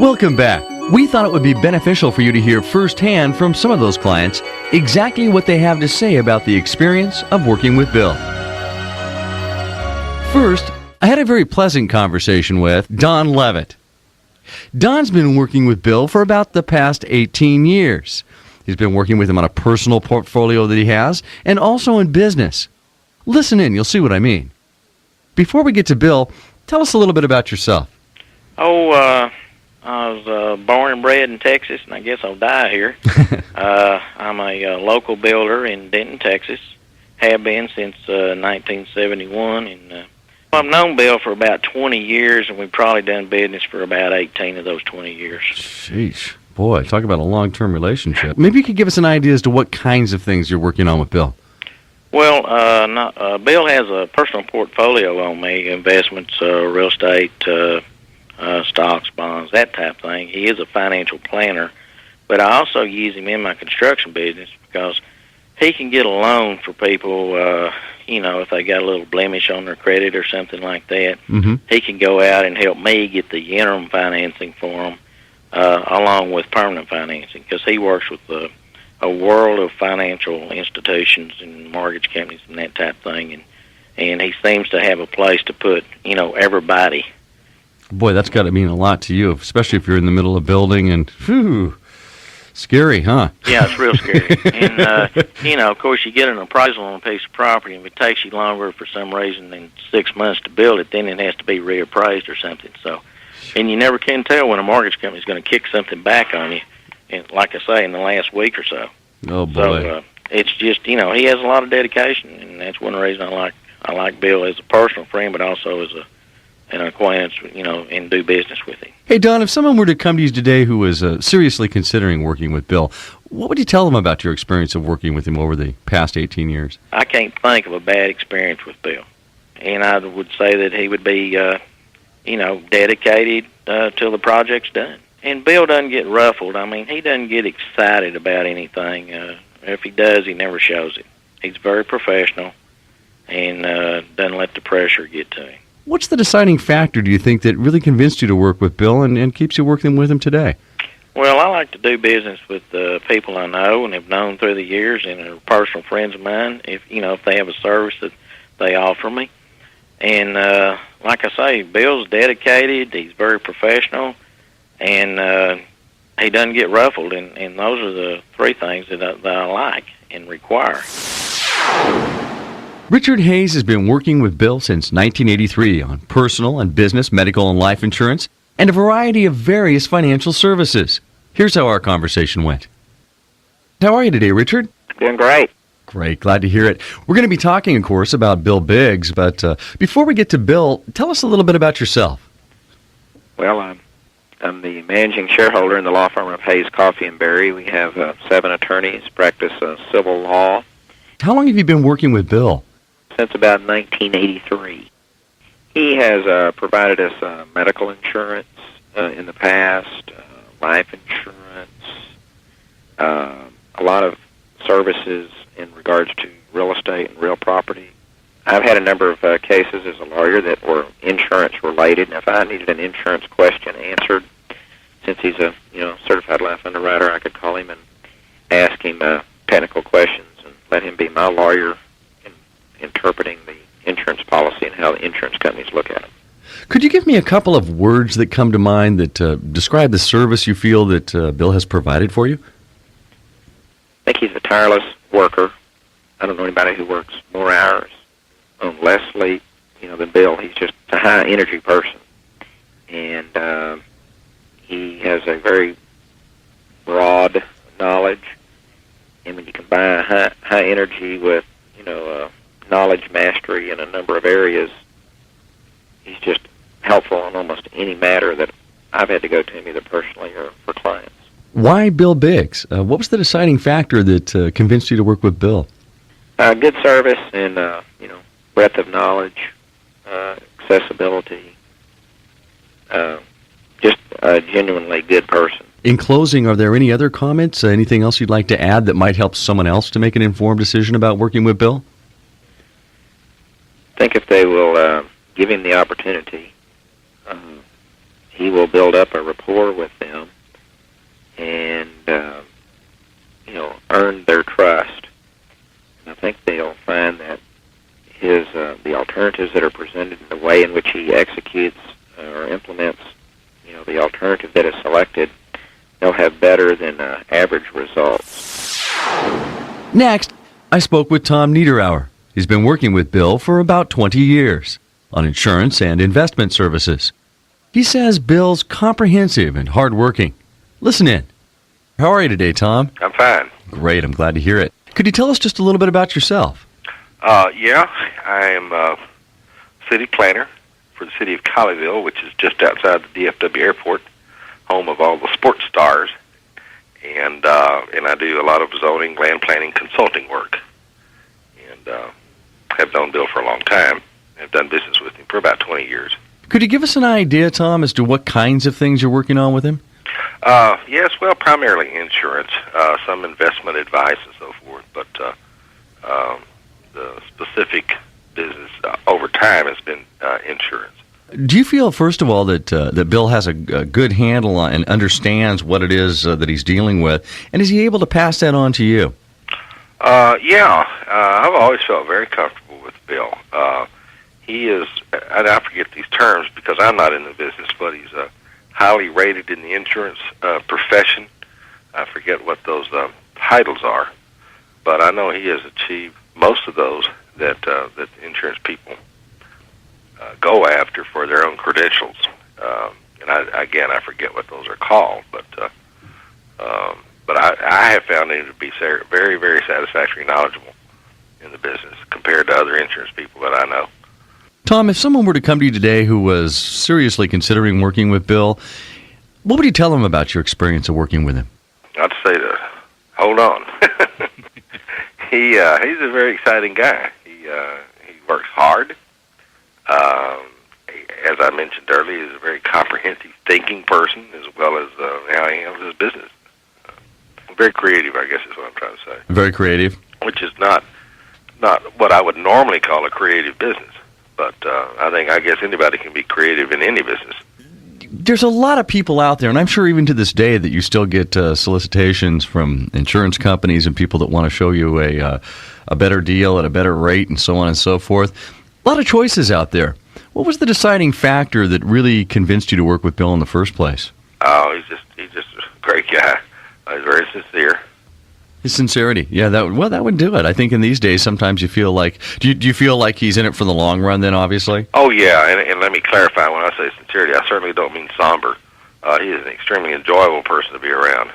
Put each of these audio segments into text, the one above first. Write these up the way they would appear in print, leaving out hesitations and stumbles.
Welcome back. We thought it would be beneficial for you to hear firsthand from some of those clients exactly what they have to say about the experience of working with Bill. First, I had a very pleasant conversation with Don Levitt. Don's been working with Bill for about the past 18 years. He's been working with him on a personal portfolio that he has and also in business. Listen in, you'll see what I mean. Before we get to Bill, tell us a little bit about yourself. I was born and bred in Texas, and I guess I'll die here. I'm a local builder in Denton, Texas. Have been since 1971, and I've known Bill for about 20 years, and we've probably done business for about 18 of those 20 years. Sheesh. Boy, talk about a long-term relationship. Maybe you could give us an idea as to what kinds of things you're working on with Bill. Well, Bill has a personal portfolio on me, investments, real estate, stocks, bonds, that type of thing. He is a financial planner, but I also use him in my construction business because he can get a loan for people, if they got a little blemish on their credit or something like that. Mm-hmm. He can go out and help me get the interim financing for them, along with permanent financing, because he works with a world of financial institutions and mortgage companies and that type of thing, and he seems to have a place to put, everybody. Boy, that's got to mean a lot to you, especially if you're in the middle of building and, whew, scary, huh? Yeah, it's real scary. And, of course, you get an appraisal on a piece of property, and if it takes you longer for some reason than 6 months to build it, then it has to be reappraised or something. So, and you never can tell when a mortgage company is going to kick something back on you, and like I say, in the last week or so. Oh, boy. So, it's just, he has a lot of dedication, and that's one reason I like Bill as a personal friend, but also as an acquaintance, and do business with him. Hey, Don, if someone were to come to you today who was seriously considering working with Bill, what would you tell them about your experience of working with him over the past 18 years? I can't think of a bad experience with Bill. And I would say that he would be, dedicated till the project's done. And Bill doesn't get ruffled. I mean, he doesn't get excited about anything. If he does, he never shows it. He's very professional and doesn't let the pressure get to him. What's the deciding factor, do you think, that really convinced you to work with Bill and keeps you working with him today? Well, I like to do business with people I know and have known through the years and are personal friends of mine, if they have a service that they offer me. And like I say, Bill's dedicated, he's very professional, and he doesn't get ruffled, and those are the three things that I like and require. Richard Hayes has been working with Bill since 1983 on personal and business, medical and life insurance, and a variety of various financial services. Here's how our conversation went. How are you today, Richard? Doing great. Great, glad to hear it. We're going to be talking, of course, about Bill Biggs, but before we get to Bill, tell us a little bit about yourself. Well, I'm the managing shareholder in the law firm of Hayes, Coffee & Berry. We have 7 attorneys, practice civil law. How long have you been working with Bill? Since about 1983. He has provided us medical insurance in the past, life insurance, a lot of services in regards to real estate and real property. I've had a number of cases as a lawyer that were insurance related, and if I needed an insurance question answered, since he's a certified life underwriter, I could call him and ask him technical questions and let him be my lawyer in interpreting the insurance policy and how the insurance companies look at it. Could you give me a couple of words that come to mind that describe the service you feel that Bill has provided for you? I think he's a tireless worker. I don't know anybody who works more hours on less sleep, than Bill. He's just a high-energy person. And he has a very broad knowledge. And when you combine high energy with, knowledge mastery in a number of areas, he's just helpful on almost any matter that I've had to go to him, either personally or for clients. Why Bill Biggs? What was the deciding factor that convinced you to work with Bill? Good service and, breadth of knowledge, accessibility, just a genuinely good person. In closing, are there any other comments, anything else you'd like to add that might help someone else to make an informed decision about working with Bill? I think if they will give him the opportunity, he will build up a rapport with them and earn their trust. And I think they'll find that the alternatives that are presented and the way in which he executes or implements, the alternative that is selected, they'll have better than average results. Next, I spoke with Tom Niederauer. He's been working with Bill for about 20 years on insurance and investment services. He says Bill's comprehensive and hardworking. Listen in. How are you today, Tom? I'm fine. Great, I'm glad to hear it. Could you tell us just a little bit about yourself? Yeah, I am a city planner for the city of Colleyville, which is just outside the DFW airport, home of all the sports stars. And I do a lot of zoning, land planning, consulting work. And have known Bill for a long time. I've done business with him for about 20 years. Could you give us an idea, Tom, as to what kinds of things you're working on with him? Yes, well, primarily insurance, some investment advice and so forth, but the specific business over time has been insurance. Do you feel, first of all, that Bill has a good handle on and understands what it is that he's dealing with, and is he able to pass that on to you? Yeah, I've always felt very comfortable with Bill. He is, and I forget these terms because I'm not in the business, but he's highly rated in the insurance profession. I forget what those titles are, but I know he has achieved most of those that insurance people go after for their own credentials. And I forget what those are called, but I have found him to be very, very satisfactory and knowledgeable in the business compared to other insurance people that I know. Tom, if someone were to come to you today who was seriously considering working with Bill, what would you tell them about your experience of working with him? I'd say to hold on. He's a very exciting guy. He works hard. As I mentioned earlier, he's a very comprehensive thinking person as well as how he handles his business. Very creative, I guess is what I'm trying to say. Very creative. Which is not what I would normally call a creative business. But I guess anybody can be creative in any business. There's a lot of people out there, and I'm sure even to this day that you still get solicitations from insurance companies and people that want to show you a better deal at a better rate and so on and so forth. A lot of choices out there. What was the deciding factor that really convinced you to work with Bill in the first place? Oh, he's just a great guy. He's very sincere. His sincerity, yeah, that would do it. I think in these days, sometimes you feel like, do you feel like he's in it for the long run then, obviously? Oh, yeah, and let me clarify, when I say sincerity, I certainly don't mean somber. He is an extremely enjoyable person to be around,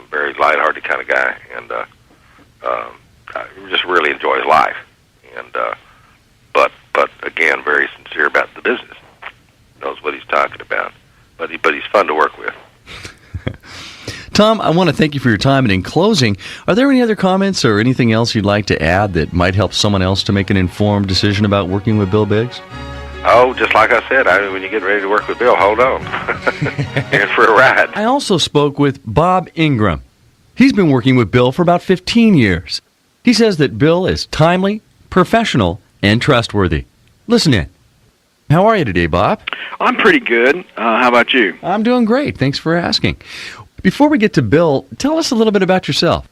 very lighthearted kind of guy, and I just really enjoy his life. And but again, very sincere about the business. Knows what he's talking about, but he's fun to work with. Tom, I want to thank you for your time, and in closing, are there any other comments or anything else you'd like to add that might help someone else to make an informed decision about working with Bill Biggs? Oh, just like I said, when you get ready to work with Bill, hold on. You're in for a ride. I also spoke with Bob Ingram. He's been working with Bill for about 15 years. He says that Bill is timely, professional, and trustworthy. Listen in. How are you today, Bob? I'm pretty good. How about you? I'm doing great. Thanks for asking. Before we get to Bill, tell us a little bit about yourself.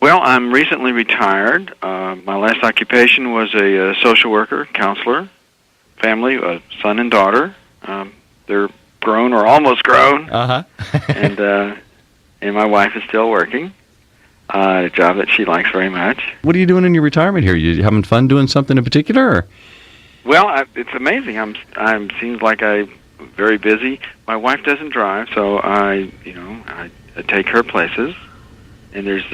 Well, I'm recently retired. My last occupation was a social worker, counselor, family, a son and daughter. They're grown or almost grown. And my wife is still working a job that she likes very much. What are you doing in your retirement here? You having fun doing something in particular? Or? Well, it's amazing. I'm seems like I'm very busy. My wife doesn't drive, so I take her places. And there's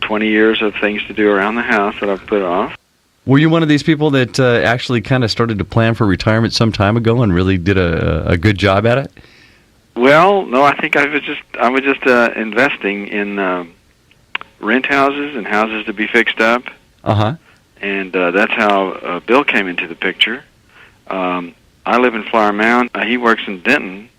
20 years of things to do around the house that I've put off. Were you one of these people that actually kind of started to plan for retirement some time ago and really did a good job at it? Well, no, I think I was just investing in rent houses and houses to be fixed up. And that's how Bill came into the picture. I live in Flower Mound. He works in Denton,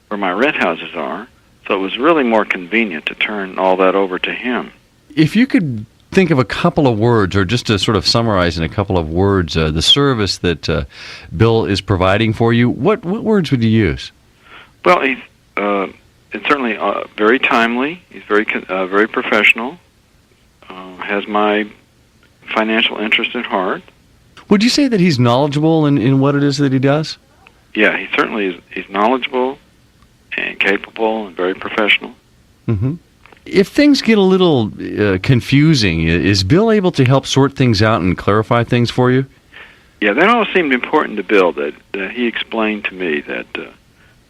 where my rent houses are. So it was really more convenient to turn all that over to him. If you could think of a couple of words, or just to sort of summarize in a couple of words, the service that Bill is providing for you, what words would you use? Well, he's it's certainly very timely. He's very professional. Has my financial interest at heart. Would you say that he's knowledgeable in what it is that he does? Yeah, he certainly is. He's knowledgeable and capable and very professional. Mm-hmm. If things get a little confusing, is Bill able to help sort things out and clarify things for you? Yeah, that always seemed important to Bill, that he explained to me that,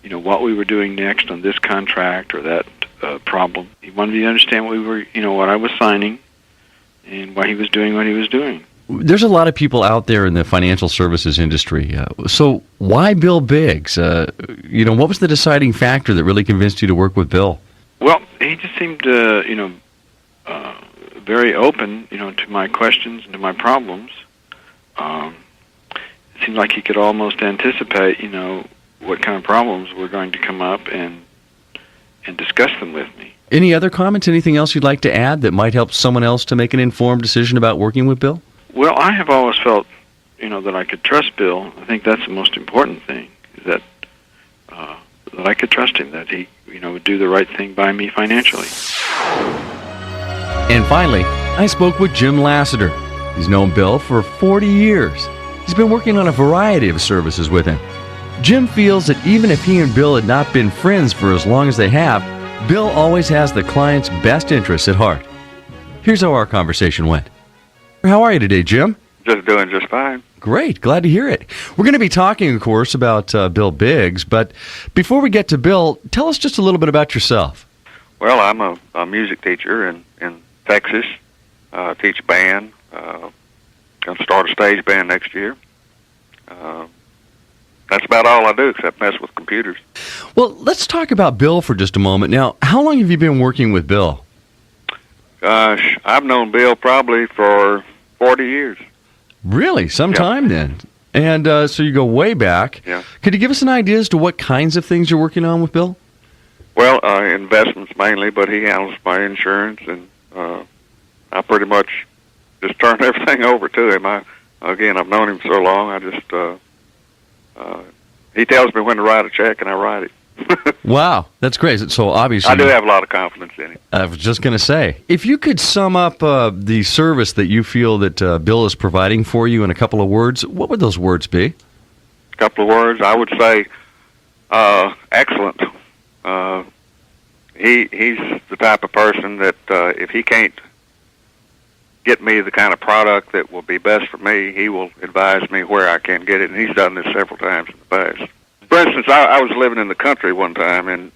what we were doing next on this contract or that problem. He wanted me to understand what I was signing and why he was doing what he was doing. There's a lot of people out there in the financial services industry. So why Bill Biggs? What was the deciding factor that really convinced you to work with Bill? Well, he just seemed, very open, to my questions and to my problems. It seemed like he could almost anticipate, what kind of problems were going to come up and discuss them with me. Any other comments? Anything else you'd like to add that might help someone else to make an informed decision about working with Bill? Well, I have always felt, that I could trust Bill. I think that's the most important thing, is that I could trust him, that he, would do the right thing by me financially. And finally, I spoke with Jim Lassiter. He's known Bill for 40 years. He's been working on a variety of services with him. Jim feels that even if he and Bill had not been friends for as long as they have, Bill always has the client's best interests at heart. Here's how our conversation went. How are you today, Jim? Just doing just fine. Great. Glad to hear it. We're going to be talking, of course, about Bill Biggs, but before we get to Bill, tell us just a little bit about yourself. Well, I'm a music teacher in Texas. Teach band. Going to start a stage band next year. That's about all I do except mess with computers. Well, let's talk about Bill for just a moment. Now, how long have you been working with Bill? Gosh, I've known Bill probably for 40 years. Really? Some time then. And so you go way back. Yeah. Could you give us an idea as to what kinds of things you're working on with Bill? Well, investments mainly, but he handles my insurance, and I pretty much just turn everything over to him. I've known him so long, I just he tells me when to write a check, and I write it. Wow, that's great. So obviously, I do have a lot of confidence in him. I was just going to say, if you could sum up the service that you feel that Bill is providing for you in a couple of words, what would those words be? A couple of words, I would say excellent. He's the type of person that if he can't get me the kind of product that will be best for me, he will advise me where I can get it, and he's done this several times in the past. For instance, I was living in the country one time, and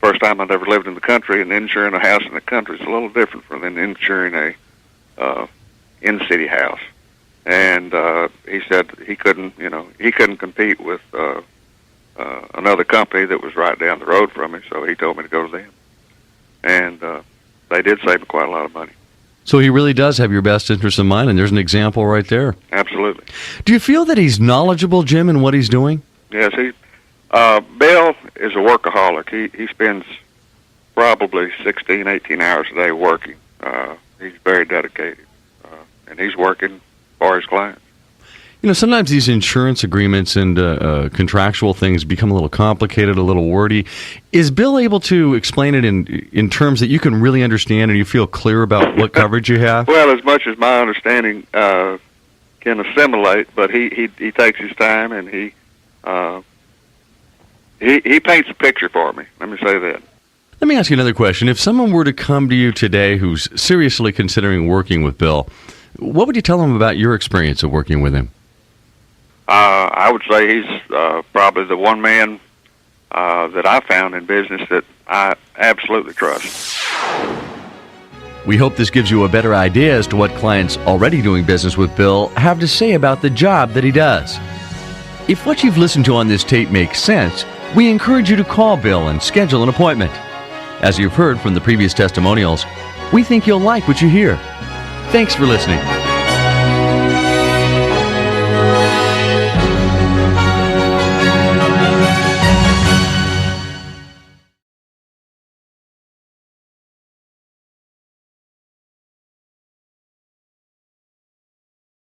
first time I'd ever lived in the country, and insuring a house in the country is a little different than insuring a in-city house. And he said he couldn't compete with another company that was right down the road from me, so he told me to go to them. And they did save me quite a lot of money. So he really does have your best interest in mind, and there's an example right there. Absolutely. Do you feel that he's knowledgeable, Jim, in what he's doing? Yes, Bill is a workaholic. He spends probably 16, 18 hours a day working. He's very dedicated, and he's working for his clients. Sometimes these insurance agreements and contractual things become a little complicated, a little wordy. Is Bill able to explain it in terms that you can really understand and you feel clear about what coverage you have? Well, as much as my understanding can assimilate, but he takes his time, and he paints a picture for me. Let me say that. Let me ask you another question. If someone were to come to you today who's seriously considering working with Bill, what would you tell them about your experience of working with him? I would say he's probably the one man that I found in business that I absolutely trust. We hope this gives you a better idea as to what clients already doing business with Bill have to say about the job that he does. If what you've listened to on this tape makes sense, we encourage you to call Bill and schedule an appointment. As you've heard from the previous testimonials, we think you'll like what you hear. Thanks for listening.